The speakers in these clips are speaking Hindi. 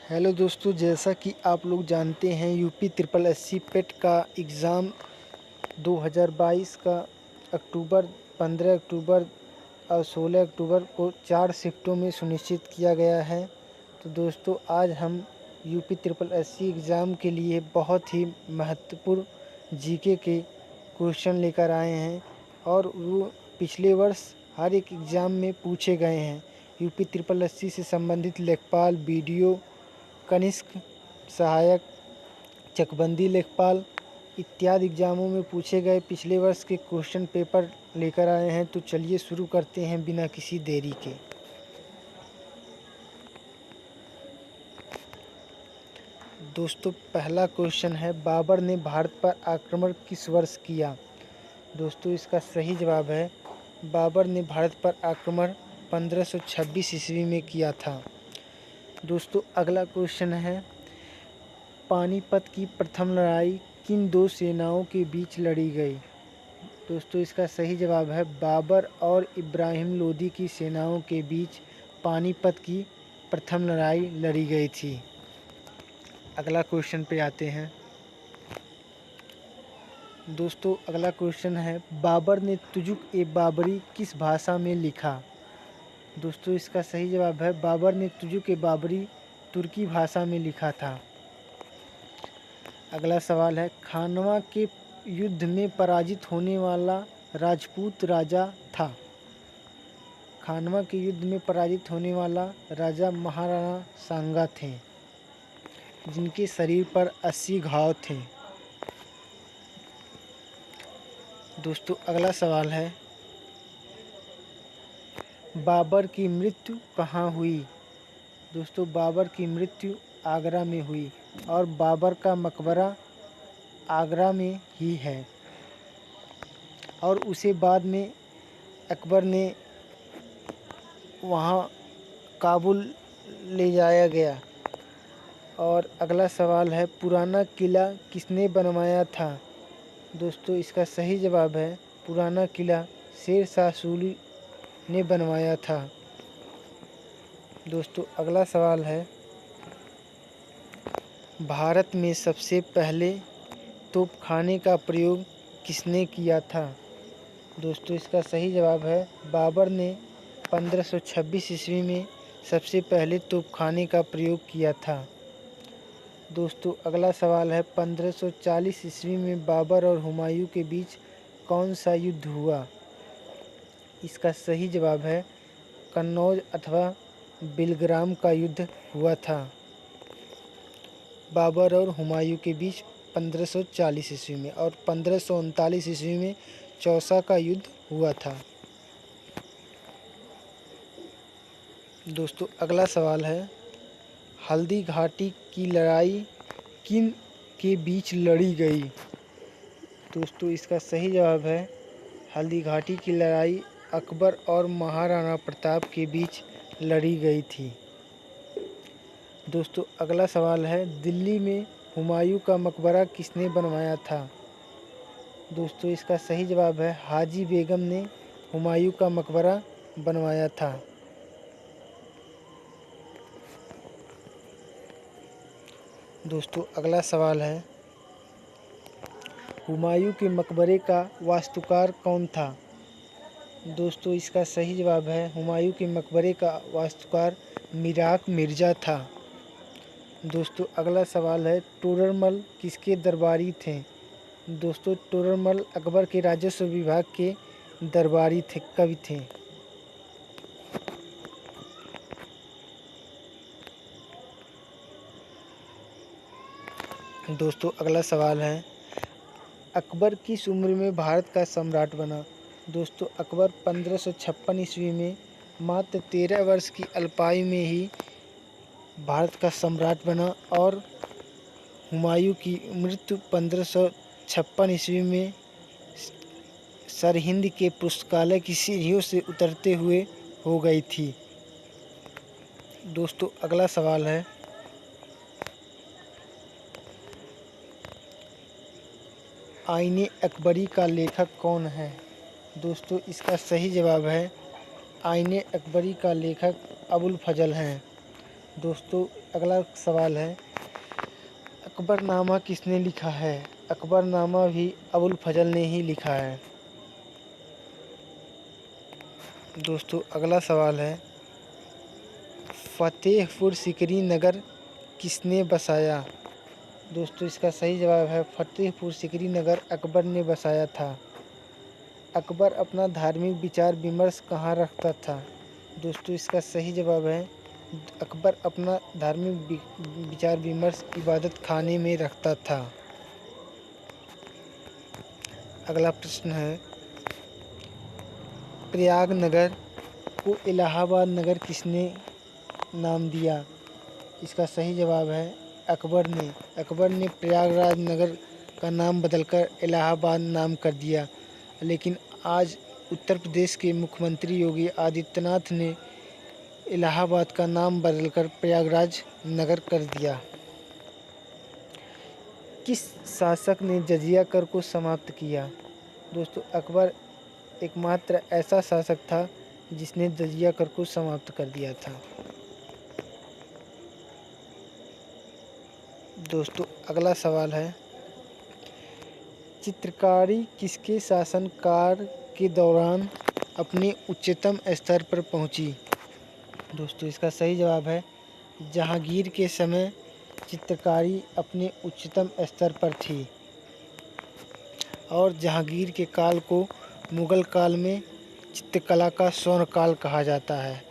हेलो दोस्तों, जैसा कि आप लोग जानते हैं यूपी ट्रिपल एससी पेट का एग्ज़ाम 2022 का अक्टूबर 15 अक्टूबर और 16 अक्टूबर को 4 शिफ्टों में सुनिश्चित किया गया है। तो दोस्तों, आज हम यूपी ट्रिपल एससी एग्ज़ाम के लिए बहुत ही महत्वपूर्ण जीके के क्वेश्चन लेकर आए हैं और वो पिछले वर्ष हर एक एग्ज़ाम में पूछे गए हैं। यूपी ट्रिपल एससी से संबंधित लेखपाल, बीडीओ, कनिष्क सहायक, चकबंदी लेखपाल इत्यादि एग्जामों में पूछे गए पिछले वर्ष के क्वेश्चन पेपर लेकर आए हैं। तो चलिए शुरू करते हैं बिना किसी देरी के। दोस्तों, पहला क्वेश्चन है, बाबर ने भारत पर आक्रमण किस वर्ष किया? दोस्तों, इसका सही जवाब है बाबर ने भारत पर आक्रमण 1526 ईस्वी में किया था। दोस्तों, अगला क्वेश्चन है, पानीपत की प्रथम लड़ाई किन दो सेनाओं के बीच लड़ी गई? दोस्तों, इसका सही जवाब है बाबर और इब्राहिम लोदी की सेनाओं के बीच पानीपत की प्रथम लड़ाई लड़ी गई थी। अगला क्वेश्चन पे आते हैं। दोस्तों, अगला क्वेश्चन है, बाबर ने तुजुक ए बाबरी किस भाषा में लिखा? दोस्तों, इसका सही जवाब है बाबर ने तुजुक ए बाबरी तुर्की भाषा में लिखा था। अगला सवाल है, खानवा के युद्ध में पराजित होने वाला राजपूत राजा था? खानवा के युद्ध में पराजित होने वाला राजा महाराणा सांगा थे, जिनके शरीर पर 80 घाव थे। दोस्तों, अगला सवाल है, बाबर की मृत्यु कहाँ हुई? दोस्तों, बाबर की मृत्यु आगरा में हुई और बाबर का मकबरा आगरा में ही है और उसे बाद में अकबर ने वहाँ काबुल ले जाया गया। और अगला सवाल है, पुराना किला किसने बनवाया था? दोस्तों, इसका सही जवाब है पुराना किला शेर शाह सूरी ने बनवाया था। दोस्तों, अगला सवाल है, भारत में सबसे पहले तोपखाने का प्रयोग किसने किया था? दोस्तों, इसका सही जवाब है बाबर ने 1526 ईस्वी में सबसे पहले तोपखाने का प्रयोग किया था। दोस्तों, अगला सवाल है, 1540 ईस्वी में बाबर और हुमायूं के बीच कौन सा युद्ध हुआ? इसका सही जवाब है कन्नौज अथवा बिलग्राम का युद्ध हुआ था बाबर और हुमायूं के बीच 1540 ईस्वी में, और 1539 ईस्वी में चौसा का युद्ध हुआ था। दोस्तों, अगला सवाल है, हल्दी घाटी की लड़ाई किन के बीच लड़ी गई? दोस्तों, इसका सही जवाब है हल्दी घाटी की लड़ाई अकबर और महाराणा प्रताप के बीच लड़ी गई थी। दोस्तों, अगला सवाल है, दिल्ली में हुमायूं का मकबरा किसने बनवाया था? दोस्तों, इसका सही जवाब है हाजी बेगम ने हुमायूं का मकबरा बनवाया था। दोस्तों, अगला सवाल है, हुमायूं के मकबरे का वास्तुकार कौन था? दोस्तों, इसका सही जवाब है हुमायूं के मकबरे का वास्तुकार मिराक मिर्ज़ा था। दोस्तों, अगला सवाल है, टोडरमल किसके दरबारी थे? दोस्तों, टोडरमल अकबर के राजस्व विभाग के दरबारी थे, कवि थे। दोस्तों, अगला सवाल है, अकबर किस उम्र में भारत का सम्राट बना? दोस्तों, अकबर 1556 ईस्वी में मात्र 13 वर्ष की अल्पायु में ही भारत का सम्राट बना और हुमायूं की मृत्यु 1556 ईस्वी में सरहिंद के पुस्तकालय की सीढ़ियों से उतरते हुए हो गई थी। दोस्तों, अगला सवाल है, आईने अकबरी का लेखक कौन है? दोस्तों, इसका सही जवाब है आईने अकबरी का लेखक अबुल फजल हैं। दोस्तों अगला सवाल है, अकबरनामा किसने लिखा है? अकबरनामा भी अबुल फजल ने ही लिखा है। दोस्तों अगला सवाल है, फतेहपुर सीकरी नगर किसने बसाया? दोस्तों इसका सही जवाब है, फतेहपुर सीकरी नगर अकबर ने बसाया था। अकबर अपना धार्मिक विचार विमर्श कहाँ रखता था? दोस्तों इसका सही जवाब है, अकबर अपना धार्मिक विचार विमर्श इबादत खाने में रखता था। अगला प्रश्न है, प्रयाग नगर को इलाहाबाद नगर किसने नाम दिया? इसका सही जवाब है, अकबर ने। अकबर ने प्रयागराज नगर का नाम बदलकर इलाहाबाद नाम कर दिया। लेकिन आज उत्तर प्रदेश के मुख्यमंत्री योगी आदित्यनाथ ने इलाहाबाद का नाम बदलकर प्रयागराज नगर कर दिया। किस शासक ने जजिया कर को समाप्त किया? दोस्तों अकबर एकमात्र ऐसा शासक था जिसने जजिया कर को समाप्त कर दिया था। दोस्तों अगला सवाल है, चित्रकारी किसके शासनकाल के दौरान अपने उच्चतम स्तर पर पहुंची? दोस्तों इसका सही जवाब है, जहांगीर के समय चित्रकारी अपने उच्चतम स्तर पर थी और जहांगीर के काल को मुग़ल काल में चित्रकला का स्वर्ण काल कहा जाता है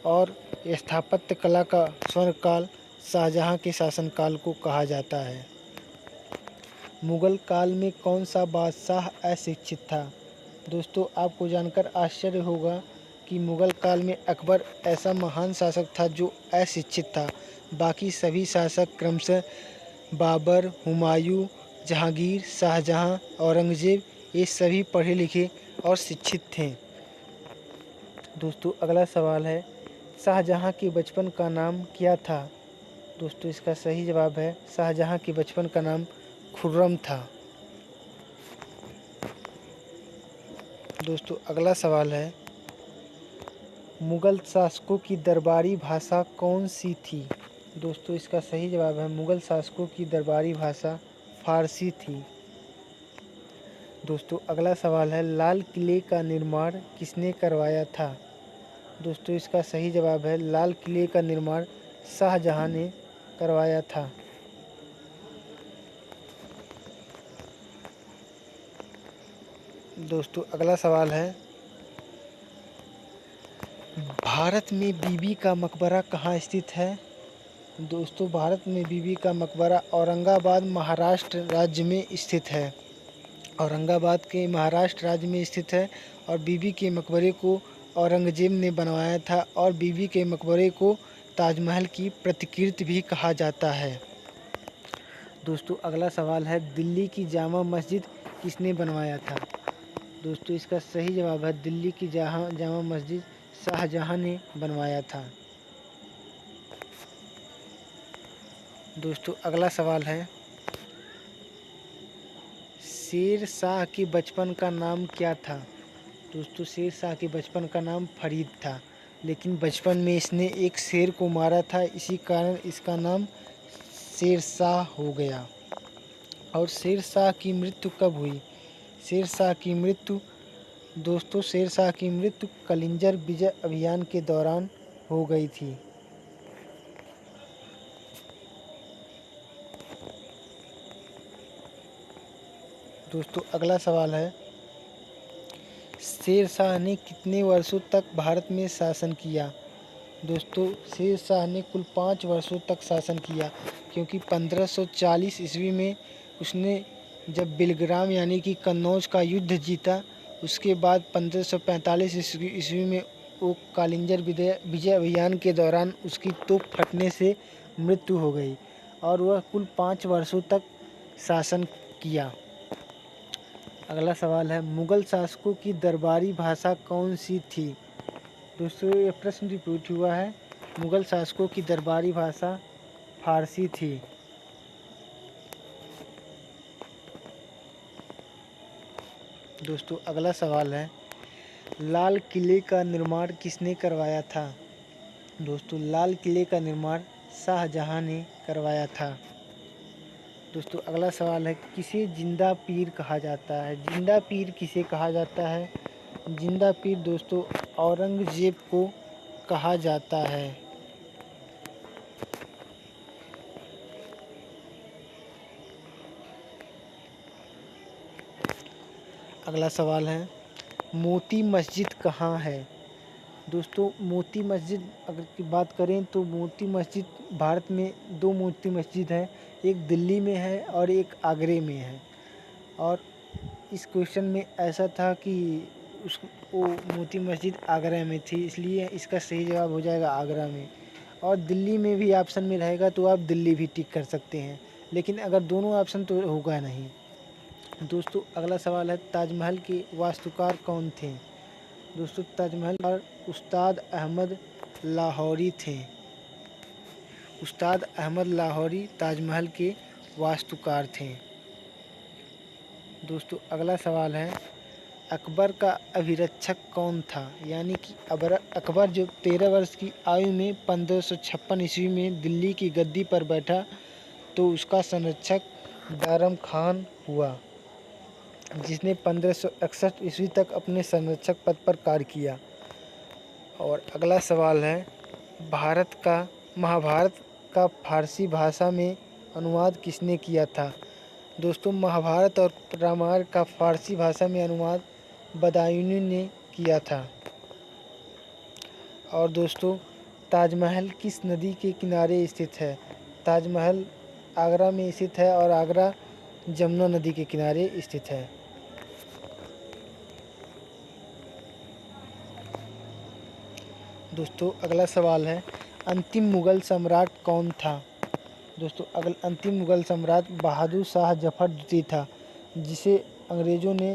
और स्थापत्य कला का स्वर्ण काल शाहजहां के शासनकाल को कहा जाता है। मुग़ल काल में कौन सा बादशाह अशिक्षित था? दोस्तों आपको जानकर आश्चर्य होगा कि मुग़ल काल में अकबर ऐसा महान शासक था जो अशिक्षित था। बाकी सभी शासक क्रमशः बाबर, हुमायूं, जहांगीर, शाहजहां, औरंगज़ेब ये सभी पढ़े लिखे और शिक्षित थे। दोस्तों अगला सवाल है, शाहजहां के बचपन का नाम क्या था? दोस्तों इसका सही जवाब है, शाहजहां के बचपन का नाम खुर्रम था। दोस्तों अगला सवाल है, मुग़ल शासकों की दरबारी भाषा कौन सी थी? दोस्तों इसका सही जवाब है, मुग़ल शासकों की दरबारी भाषा फ़ारसी थी। दोस्तों अगला सवाल है, लाल किले का निर्माण किसने करवाया था? दोस्तों इसका सही जवाब है, लाल किले का निर्माण शाहजहां ने करवाया था। दोस्तों अगला सवाल है, भारत में बीबी का मकबरा कहाँ स्थित है? दोस्तों भारत में बीबी का मकबरा औरंगाबाद महाराष्ट्र राज्य में स्थित है। औरंगाबाद के महाराष्ट्र राज्य में स्थित है और बीबी के मकबरे को औरंगज़ेब ने बनवाया था और बीबी के मकबरे को ताजमहल की प्रतिकृति भी कहा जाता है। दोस्तों अगला सवाल है, दिल्ली की जामा मस्जिद किसने बनवाया था? दोस्तों इसका सही जवाब है, दिल्ली की जामा मस्जिद शाहजहां ने बनवाया था। दोस्तों अगला सवाल है, शेर शाह के बचपन का नाम क्या था? दोस्तों शेर शाह के बचपन का नाम फरीद था, लेकिन बचपन में इसने एक शेर को मारा था, इसी कारण इसका नाम शेर शाह हो गया। और शेर शाह की मृत्यु कब हुई? शेर शाह की मृत्यु दोस्तों शेर शाह की मृत्यु कलिंजर विजय अभियान के दौरान हो गई थी। दोस्तों अगला सवाल है, शेर शाह ने कितने वर्षों तक भारत में शासन किया? दोस्तों शेर शाह ने कुल 5 वर्षों तक शासन किया, क्योंकि 1540 ईस्वी में उसने जब बिलग्राम यानी कि कन्नौज का युद्ध जीता, उसके बाद 1545 ईस्वी में वो कालिंजर विजय अभियान के दौरान उसकी तोप फटने से मृत्यु हो गई और वह कुल 5 वर्षों तक शासन किया। अगला सवाल है, मुग़ल शासकों की दरबारी भाषा कौन सी थी? दोस्तों ये प्रश्न रिपीट हुआ है, मुग़ल शासकों की दरबारी भाषा फ़ारसी थी। दोस्तों अगला सवाल है, लाल किले का निर्माण किसने करवाया था? दोस्तों लाल किले का निर्माण शाहजहां ने करवाया था। दोस्तों अगला सवाल है, किसे जिंदा पीर कहा जाता है? जिंदा पीर किसे कहा जाता है? जिंदा पीर दोस्तों औरंगजेब को कहा जाता है। अगला सवाल है, मोती मस्जिद कहाँ है? दोस्तों मोती मस्जिद अगर की बात करें तो मोती मस्जिद भारत में 2 मोती मस्जिद हैं, एक दिल्ली में है और एक आगरे में है। और इस क्वेश्चन में ऐसा था कि वो मोती मस्जिद आगरा में थी, इसलिए इसका सही जवाब हो जाएगा आगरा में। और दिल्ली में भी ऑप्शन में रहेगा तो आप दिल्ली भी टिक कर सकते हैं, लेकिन अगर दोनों ऑप्शन तो होगा नहीं। दोस्तों अगला सवाल है, ताजमहल के वास्तुकार कौन थे? दोस्तों ताजमहल पर उस्ताद अहमद लाहौरी थे। उस्ताद अहमद लाहौरी ताजमहल के वास्तुकार थे। दोस्तों अगला सवाल है, अकबर का अभिरक्षक कौन था? यानी कि अकबर जो 13 वर्ष की आयु में 1556 ईस्वी में दिल्ली की गद्दी पर बैठा तो उसका संरक्षक बैरम खान हुआ, जिसने 1561 ईस्वी तक अपने संरक्षक पद पर कार्य किया। और अगला सवाल है, महाभारत का फारसी भाषा में अनुवाद किसने किया था? दोस्तों महाभारत और रामायण का फारसी भाषा में अनुवाद बदायूनी ने किया था। और दोस्तों ताजमहल किस नदी के किनारे स्थित है? ताजमहल आगरा में स्थित है और आगरा जमुना नदी के किनारे स्थित है। दोस्तों अगला सवाल है, अंतिम मुग़ल सम्राट कौन था? दोस्तों अंतिम मुग़ल सम्राट बहादुर शाह जफ़र द्वितीय था, जिसे अंग्रेज़ों ने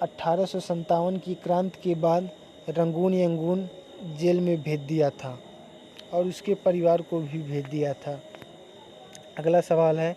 1857 की क्रांति के बाद रंगून जेल में भेज दिया था और उसके परिवार को भी भेज दिया था। अगला सवाल है,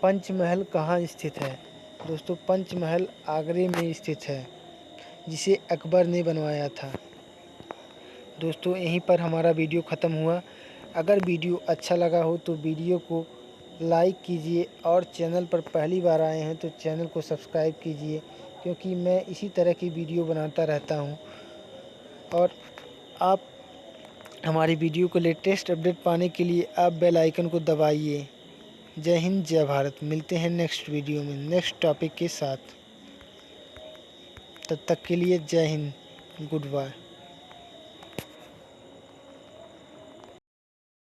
पंचमहल कहाँ स्थित है? दोस्तों पंचमहल आगरे में स्थित है, जिसे अकबर ने बनवाया था। दोस्तों यहीं पर हमारा वीडियो ख़त्म हुआ। अगर वीडियो अच्छा लगा हो तो वीडियो को लाइक कीजिए और चैनल पर पहली बार आए हैं तो चैनल को सब्सक्राइब कीजिए, क्योंकि मैं इसी तरह की वीडियो बनाता रहता हूं। और आप हमारी वीडियो को लेटेस्ट अपडेट पाने के लिए आप बेल आइकन को दबाइए। जय हिंद जय भारत। मिलते हैं नेक्स्ट वीडियो में नेक्स्ट टॉपिक के साथ। तब तक के लिए जय हिंद, गुड बाय।